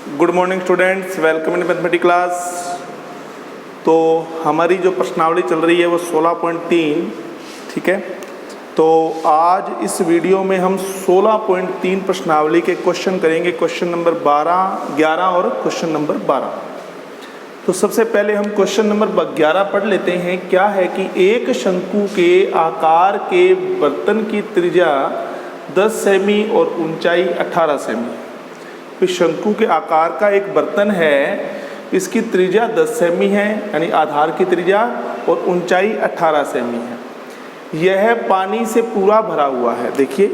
Good morning students, welcome in mathematics class. तो हमारी जो प्रश्नावली चल रही है वो 16.3, ठीक है। तो आज इस वीडियो में हम 16.3 प्रश्नावली के क्वेश्चन करेंगे, क्वेश्चन नंबर 12, 11 और क्वेश्चन नंबर 12। तो सबसे पहले हम क्वेश्चन नंबर 11 पढ़ लेते हैं। क्या है कि एक शंकु के आकार के बर्तन की त्रिज्या 10 सेमी और ऊंचाई 18 सेमी। इस शंकु के आकार का एक बर्तन है, इसकी त्रिज्या 10 सेमी है यानी आधार की त्रिज्या, और ऊंचाई 18 सेमी है। यह पानी से पूरा भरा हुआ है। देखिए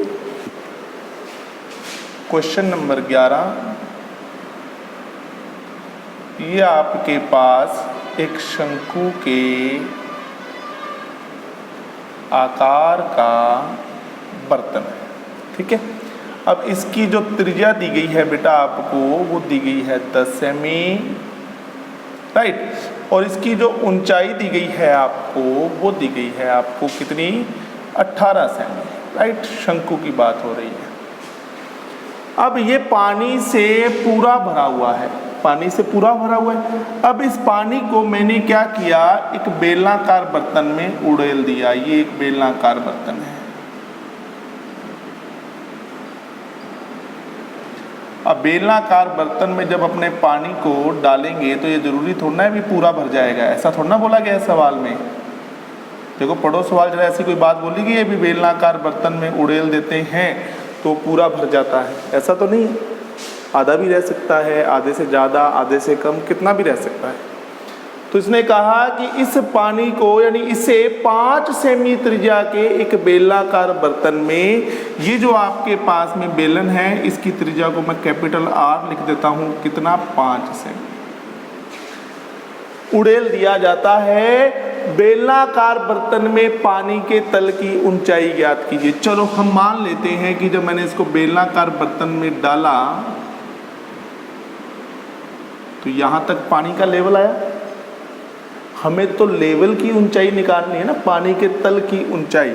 क्वेश्चन नंबर 11, ये आपके पास एक शंकु के आकार का बर्तन है, ठीक है। अब इसकी जो त्रिज्या दी गई है बेटा आपको, वो दी गई है 10 सेमी, राइट। और इसकी जो ऊंचाई दी गई है आपको, वो दी गई है आपको कितनी, 18 सेमी, राइट। शंकु की बात हो रही है। अब ये पानी से पूरा भरा हुआ है, पानी से पूरा भरा हुआ है। अब इस पानी को मैंने क्या किया, एक बेलनाकार बर्तन में उड़ेल दिया। ये एक बेलनाकार बर्तन है। अब बेलनाकार बर्तन में जब अपने पानी को डालेंगे तो ये जरूरी थोड़ा है भी पूरा भर जाएगा, ऐसा थोड़ा ना बोला गया है सवाल में। देखो पढ़ो सवाल, जरा ऐसी कोई बात बोली कि ये भी बेलनाकार बर्तन में उड़ेल देते हैं तो पूरा भर जाता है, ऐसा तो नहीं है। आधा भी रह सकता है, आधे से ज़्यादा, आधे से कम, कितना भी रह सकता है। तो इसने कहा कि इस पानी को यानी इसे 5 सेमी त्रिज्या के एक बेलनाकार बर्तन में, ये जो आपके पास में बेलन है, इसकी त्रिज्या को मैं कैपिटल R लिख देता हूँ, कितना, 5 सेमी उड़ेल दिया जाता है। बेलनाकार बर्तन में पानी के तल की ऊंचाई ज्ञात कीजिए। चलो हम मान लेते हैं कि जब मैंने इसको बेलनाकार बर्तन में डाला तो यहाँ तक पानी का लेवल आया। हमें तो लेवल की ऊंचाई निकालनी है ना, पानी के तल की ऊंचाई।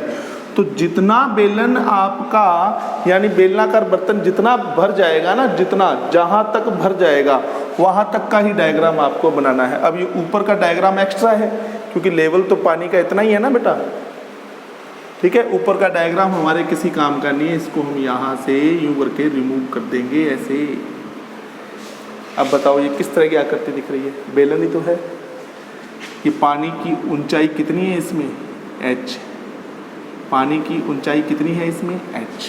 तो जितना बेलन आपका यानी बेलनाकार बर्तन जितना भर जाएगा ना, जितना जहाँ तक भर जाएगा वहाँ तक का ही डायग्राम आपको बनाना है। अब ये ऊपर का डायग्राम एक्स्ट्रा है क्योंकि लेवल तो पानी का इतना ही है ना बेटा, ठीक है। ऊपर का डायग्राम हमारे किसी काम का नहीं है, इसको हम यहाँ से यूँ करके रिमूव कर देंगे ऐसे। अब बताओ ये किस तरह की आकृति दिख रही है, बेलन ही तो है। कि पानी की ऊंचाई कितनी है इसमें, h। पानी की ऊंचाई कितनी है इसमें, h।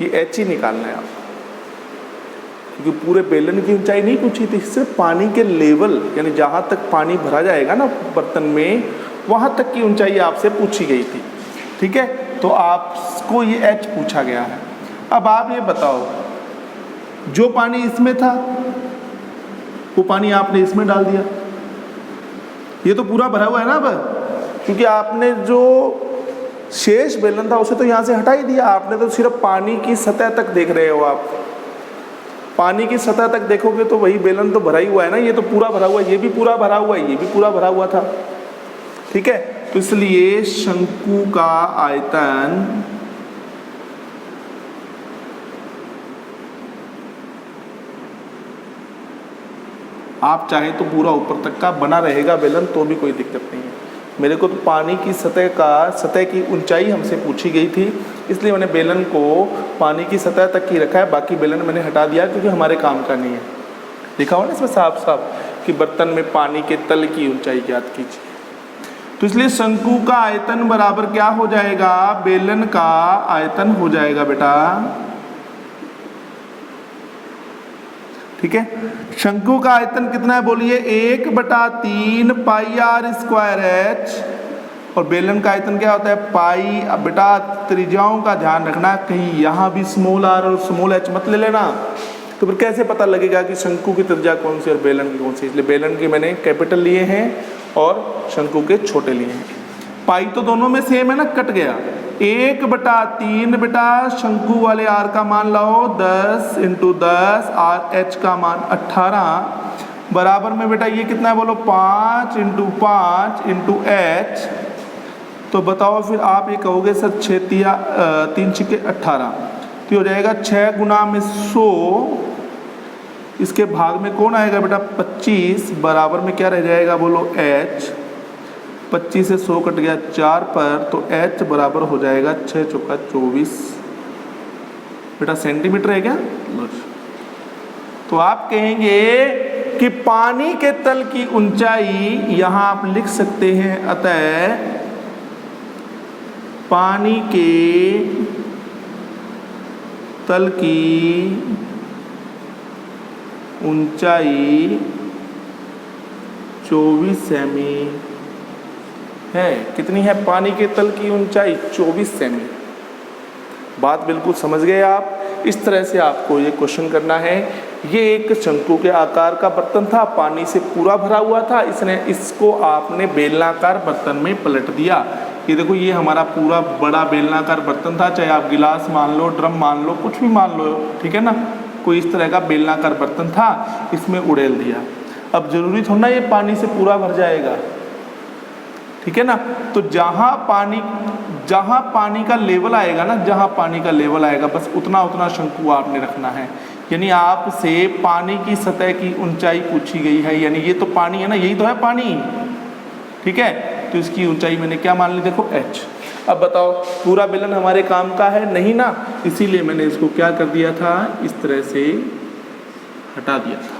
ये h ही निकालना है आपको, क्योंकि पूरे बेलन की ऊंचाई नहीं पूछी थी, सिर्फ पानी के लेवल यानी जहाँ तक पानी भरा जाएगा ना बर्तन में, वहाँ तक की ऊंचाई आपसे पूछी गई थी, ठीक है। तो आपको ये h पूछा गया है। अब आप ये बताओ, जो पानी इसमें था वो पानी आपने इसमें डाल दिया, ये तो पूरा भरा हुआ है ना। अब क्योंकि आपने जो शेष बेलन था उसे तो यहाँ से हटा ही दिया, आपने तो सिर्फ पानी की सतह तक देख रहे हो। आप पानी की सतह तक देखोगे तो वही बेलन तो भरा ही हुआ है ना, ये तो पूरा भरा हुआ है, ये भी पूरा भरा हुआ है, ये भी पूरा भरा हुआ था, ठीक है। तो इसलिए शंकु का आयतन आप चाहे तो पूरा ऊपर तक का बना रहेगा बेलन, तो भी कोई दिक्कत नहीं है। मेरे को तो पानी की सतह की ऊंचाई हमसे पूछी गई थी, इसलिए मैंने बेलन को पानी की सतह तक ही रखा है, बाकी बेलन मैंने हटा दिया क्योंकि हमारे काम का नहीं है। लिखा हुआ ना इसमें साफ साफ कि बर्तन में पानी के तल की ऊंचाई ज्ञात कीजिए। तो इसलिए शंकु का आयतन बराबर क्या हो जाएगा, बेलन का आयतन हो जाएगा बेटा, ठीक है। शंकु का आयतन कितना है बोलिए, 1/3 पाई r स्क्वायर h। और बेलन का आयतन क्या होता है, पाई। अब बेटा त्रिज्याओं का ध्यान रखना, कहीं यहाँ भी स्मॉल r और स्मॉल h मत ले लेना, तो फिर कैसे पता लगेगा कि शंकु की त्रिज्या कौन सी और बेलन की कौन सी। इसलिए बेलन के मैंने कैपिटल लिए हैं और शंकु के छोटे लिए हैं। पाई तो दोनों में सेम है ना, कट गया। 1/3 बेटा शंकु वाले r का मान लाओ 10 × 10 और h का मान 18 बराबर में बेटा ये कितना है बोलो, 5 × 5 × h। तो बताओ फिर आप ये कहोगे सर 3 × 18, तो हो जाएगा 6 × 100 इसके भाग में कौन आएगा बेटा 25 बराबर में क्या रह जाएगा बोलो h। 25 से 100 कट गया 4 पर, तो h बराबर हो जाएगा 6 चौका 24 बेटा सेंटीमीटर है क्या। तो आप कहेंगे कि पानी के तल की ऊंचाई, यहां आप लिख सकते हैं अतः पानी के तल की ऊंचाई 24 सेमी है। कितनी है पानी के तल की ऊंचाई 24 सेमी। बात बिल्कुल समझ गए आप। इस तरह से आपको ये क्वेश्चन करना है। ये एक शंकु के आकार का बर्तन था, पानी से पूरा भरा हुआ था, इसको आपने बेलनाकार बर्तन में पलट दिया। ये देखो ये हमारा पूरा बड़ा बेलनाकार बर्तन था, चाहे आप गिलास मान लो, ड्रम मान लो, कुछ भी मान लो, ठीक है ना। कोई इस तरह का बेलनाकार बर्तन था, इसमें उड़ेल दिया। अब जरूरी थोड़ा ना ये पानी से पूरा भर जाएगा, ठीक है ना। तो जहाँ पानी का लेवल आएगा ना, जहाँ पानी का लेवल आएगा बस उतना शंकु आपने रखना है। यानी आपसे पानी की सतह की ऊंचाई पूछी गई है, यानी ये तो पानी है ना, यही तो है पानी, ठीक है। तो इसकी ऊंचाई मैंने क्या मान ली देखो h। अब बताओ पूरा बेलन हमारे काम का है नहीं ना, इसीलिए मैंने इसको क्या कर दिया था, इस तरह से हटा दिया था।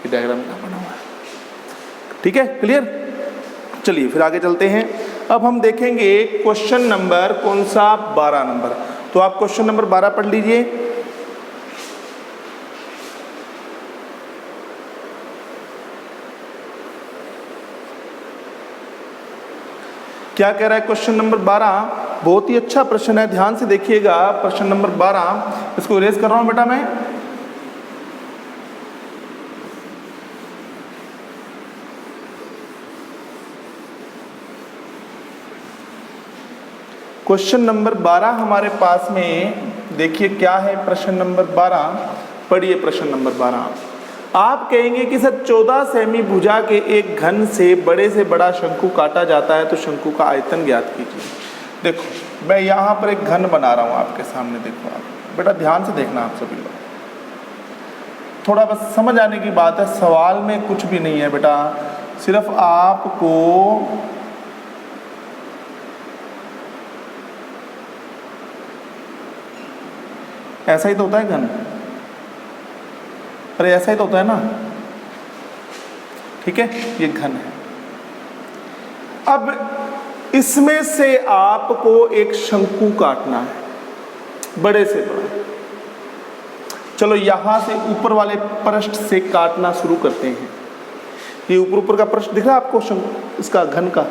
ये डायग्राम का बना हुआ है, ठीक है, क्लियर। चलिए फिर आगे चलते हैं। अब हम देखेंगे क्वेश्चन नंबर कौन सा 12 नंबर। तो आप क्वेश्चन नंबर 12 पढ़ लीजिए। क्या कह रहा है क्वेश्चन नंबर 12। बहुत ही अच्छा प्रश्न है, ध्यान से देखिएगा। प्रश्न नंबर 12 इसको इरेज कर रहा हूं बेटा मैं। क्वेश्चन नंबर 12 हमारे पास में देखिए क्या है। प्रश्न नंबर 12 पढ़िए। प्रश्न नंबर 12 आप कहेंगे कि सर 14 सेमी भुजा के एक घन से बड़े से बड़ा शंकु काटा जाता है, तो शंकु का आयतन ज्ञात कीजिए। देखो मैं यहाँ पर एक घन बना रहा हूँ आपके सामने, देखो आप बेटा ध्यान से देखना आप सभी लोग, थोड़ा बस समझ आने की बात है। सवाल में कुछ भी नहीं है बेटा, सिर्फ आपको ऐसा ही तो होता है घन, अरे ऐसा ही तो होता है ना, ठीक है। ये घन है। अब इसमें से आपको एक शंकु काटना है, बड़े से बड़ा। चलो यहां से ऊपर वाले पृष्ठ से काटना शुरू करते हैं। ये ऊपर का पृष्ठ दिख रहा है आपको शंकु, इसका घन का।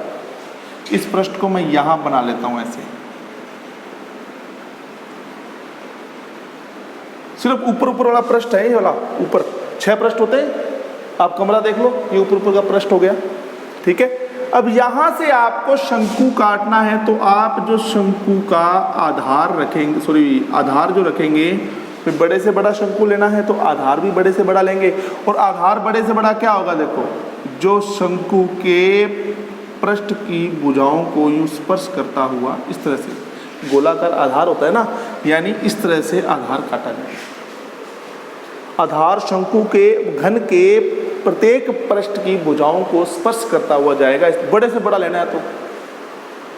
इस पृष्ठ को मैं यहां बना लेता हूं ऐसे, सिर्फ ऊपर वाला पृष्ठ है ये वाला। ऊपर 6 पृष्ठ होते हैं, आप कमरा देख लो, ये ऊपर का पृष्ठ हो गया, ठीक है। अब यहां से आपको शंकु काटना है, तो आप जो शंकु का आधार रखेंगे, आधार जो रखेंगे, फिर बड़े से बड़ा शंकु लेना है तो आधार भी बड़े से बड़ा लेंगे। और आधार बड़े से बड़ा क्या होगा, देखो जो शंकु के पृष्ठ की भुजाओं को यूं स्पर्श करता हुआ, इस तरह से गोलाकार आधार होता है ना, यानी इस तरह से आधार काटा जाए। आधार शंकु के घन के प्रत्येक पृष्ठ की भुजाओं को स्पर्श करता हुआ जाएगा। बड़े से बड़ा लेना है तो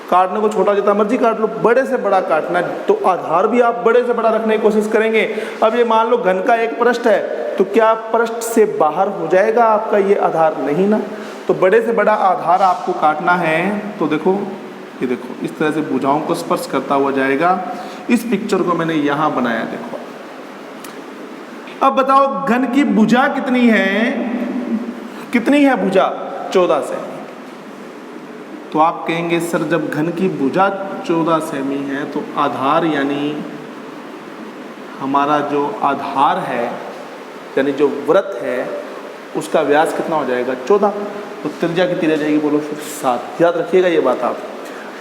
काटने को छोटा जितना मर्जी काट लो, बड़े से बड़ा काटना है तो आधार भी आप बड़े से बड़ा रखने की कोशिश करेंगे। अब ये मान लो घन का एक पृष्ठ है, तो क्या पृष्ठ से बाहर हो जाएगा आपका ये आधार, नहीं ना। तो बड़े से बड़ा आधार आपको काटना है, तो देखो ये देखो इस तरह से भुजाओं को स्पर्श करता हुआ जाएगा। इस पिक्चर को मैंने यहां बनाया, देखो। अब बताओ घन की भुजा कितनी है, कितनी है भुजा 14 सेमी। तो आप कहेंगे सर जब घन की भुजा 14 सेमी है तो आधार यानी हमारा जो आधार है, यानी जो वृत्त है, उसका व्यास कितना हो जाएगा 14। तो त्रिज्या कितनी रह जाएगी बोलो फिर 7। याद रखिएगा ये बात आप।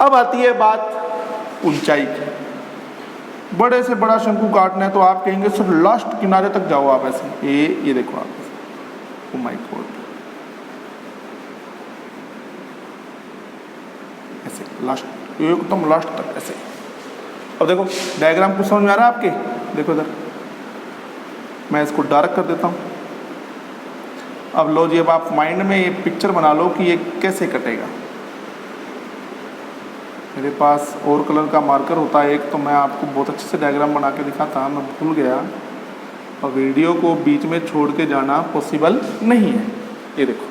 अब आती है बात ऊंचाई की। बड़े से बड़ा शंकु काटना है तो आप कहेंगे सर लास्ट किनारे तक जाओ आप ऐसे, ये देखो आप, ओ माय गॉड, ऐसे लास्ट, एकदम लास्ट तक ऐसे। अब देखो डायग्राम कुछ समझ में आ रहा है आपके, देखो इधर मैं इसको डार्क कर देता हूँ। अब लो जी, अब आप माइंड में ये पिक्चर बना लो कि ये कैसे कटेगा। मेरे पास और कलर का मार्कर होता है एक, तो मैं आपको बहुत अच्छे से डायग्राम बना के दिखाता, मैं भूल गया और वीडियो को बीच में छोड़ के जाना पॉसिबल नहीं है। ये देखो,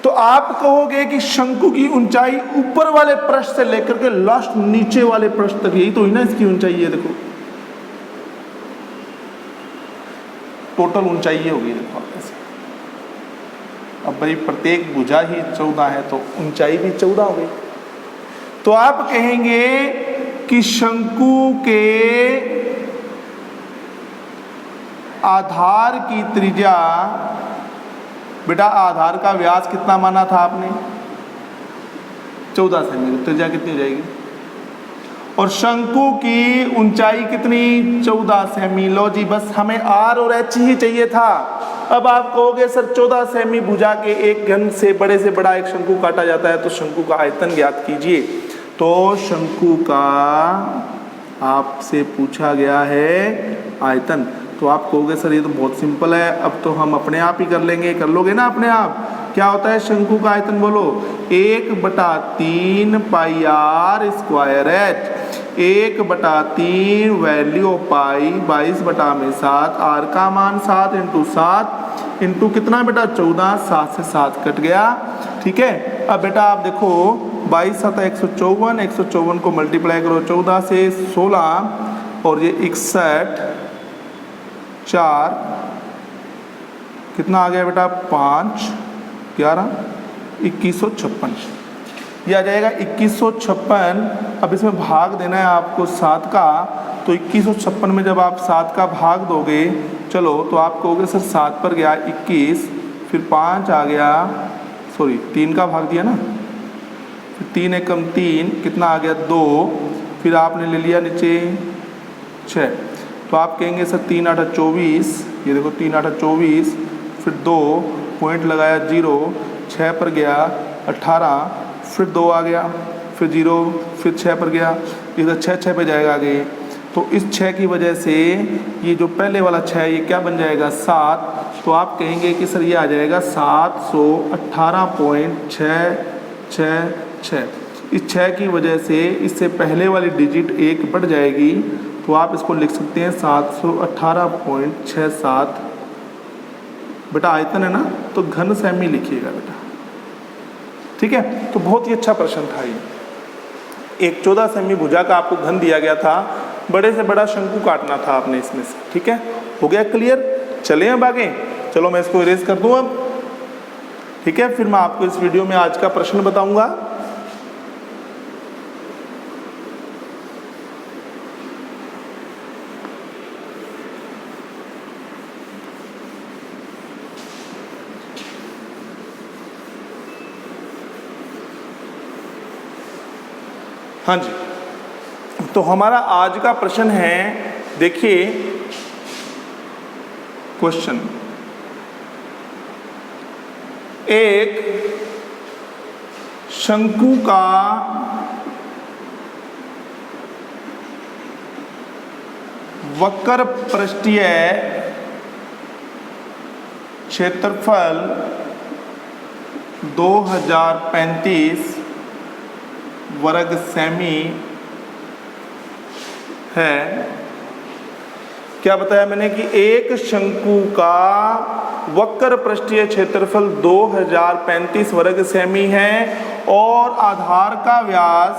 तो आप कहोगे कि शंकु की ऊंचाई ऊपर वाले पृष्ठ से लेकर के लास्ट नीचे वाले पृष्ठ तक, यही तो हुई ना इसकी ऊंचाई। ये देखो टोटल ऊंचाई ये होगी। देखो आप ऐसे, अब भाई प्रत्येक भुजा ही 14 है तो ऊंचाई भी 14 हो गई। तो आप कहेंगे कि शंकु के आधार की त्रिज्या, बेटा आधार का व्यास कितना माना था आपने? 14 सेमी। त्रिज्या कितनी हो जाएगी? और शंकु की ऊंचाई कितनी? 14 सेमी। लो जी, बस हमें आर और एच ही चाहिए था। अब आप कहोगे सर 14 सेमी भुजा के एक घन से बड़ा एक शंकु काटा जाता है, तो शंकु का आयतन ज्ञात कीजिए। तो शंकु का आपसे पूछा गया है आयतन। तो आप कहोगे सर ये तो बहुत सिंपल है, अब तो हम अपने आप ही कर लेंगे। कर लोगे ना अपने आप? क्या होता है शंकु का आयतन? बोलो। 1/3 pi r square h. 1/3 value of pi 22/7। R का मान 7 × 7 इंटू कितना बेटा? 14। 7 से 7 कट गया। ठीक है। अब बेटा आप देखो 22 7 154, 154 को मल्टीप्लाई करो 14 से 16 और ये 61 4 कितना आ गया बेटा? 5 11 2156। ये आ जाएगा 2156। अब इसमें भाग देना है आपको 7 का, तो 2156 में जब आप 7 का भाग दोगे, चलो तो आप कहोगे सर 7 पर गया 21, फिर 5 आ गया, सॉरी 3 का भाग दिया ना, फिर 3 एकम 3 कितना आ गया? 2, फिर आपने ले लिया नीचे 6। तो आप कहेंगे सर 3 8 24, ये देखो 3 8 24, फिर 2 पॉइंट लगाया 0, 6 पर गया 18, फिर 2 आ गया, फिर 0, फिर 6 पर गया, इधर 6 6 पे जाएगा आगे। तो इस 6 की वजह से ये जो पहले वाला 6 ये क्या बन जाएगा? 7। तो आप कहेंगे कि सर ये आ जाएगा 718.666। इस 6 की वजह से इससे पहले वाली डिजिट 1 बढ़ जाएगी, तो आप इसको लिख सकते हैं 718.67। बेटा आयतन है ना, तो घन सेमी लिखिएगा बेटा। ठीक है। तो बहुत ही अच्छा प्रश्न था ये। एक 14 सेमी भुजा का आपको घन दिया गया था, बड़े से बड़ा शंकु काटना था आपने इसमें से। ठीक है, हो गया क्लियर? चले अब आगे। चलो मैं इसको इरेज कर दूं अब। ठीक है, फिर मैं आपको इस वीडियो में आज का प्रश्न बताऊंगा। हाँ जी, तो हमारा आज का प्रश्न है, देखिए क्वेश्चन, एक शंकु का वक्र पृष्ठीय क्षेत्रफल 2035 वर्ग सेमी है। क्या बताया मैंने कि एक शंकु का वक्र पृष्ठीय क्षेत्रफल 2035 वर्ग सेमी है और आधार का व्यास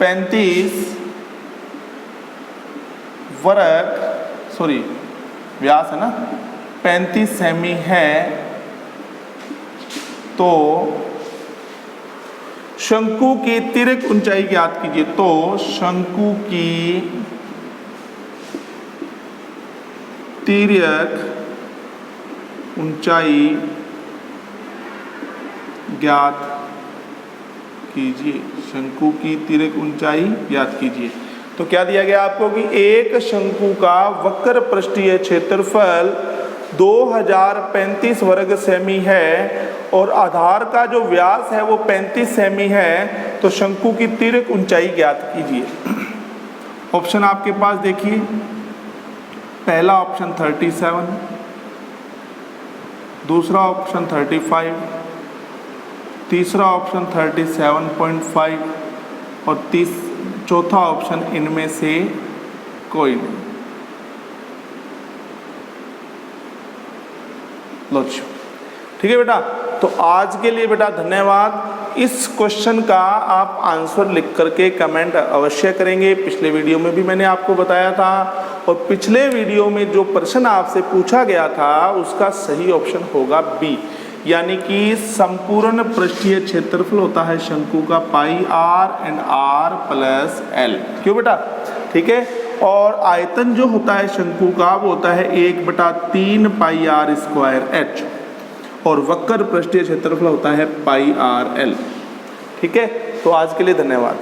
35 वर्ग, सॉरी व्यास है ना, 35 सेमी है। तो शंकु की तिर्यक ऊंचाई ज्ञात कीजिए। तो शंकु की तिर्यक ऊंचाई ज्ञात कीजिए। शंकु की तिर्यक ऊंचाई ज्ञात कीजिए। तो क्या दिया गया आपको कि एक शंकु का वक्र पृष्ठीय क्षेत्रफल 2035 वर्ग सेमी है और आधार का जो व्यास है वो 35 सेमी है, तो शंकु की तिर्यक ऊंचाई ज्ञात कीजिए। ऑप्शन आपके पास देखिए, पहला ऑप्शन 37, दूसरा ऑप्शन 35, तीसरा ऑप्शन 37.5 और चौथा ऑप्शन इनमें से कोई नहीं। लो ठीक है बेटा, तो आज के लिए बेटा धन्यवाद। इस क्वेश्चन का आप आंसर लिख करके कमेंट अवश्य करेंगे। पिछले वीडियो में भी मैंने आपको बताया था, और पिछले वीडियो में जो प्रश्न आपसे पूछा गया था उसका सही ऑप्शन होगा बी, यानी कि संपूर्ण पृष्ठीय क्षेत्रफल होता है शंकु का pi r and r plus l. क्यों बेटा? ठीक है। और आयतन जो होता है शंकु का वो होता है 1/3 पाई आर स्क्वायर एच, और वक्र पृष्ठीय क्षेत्रफल होता है पाई आर एल। ठीक है, तो आज के लिए धन्यवाद।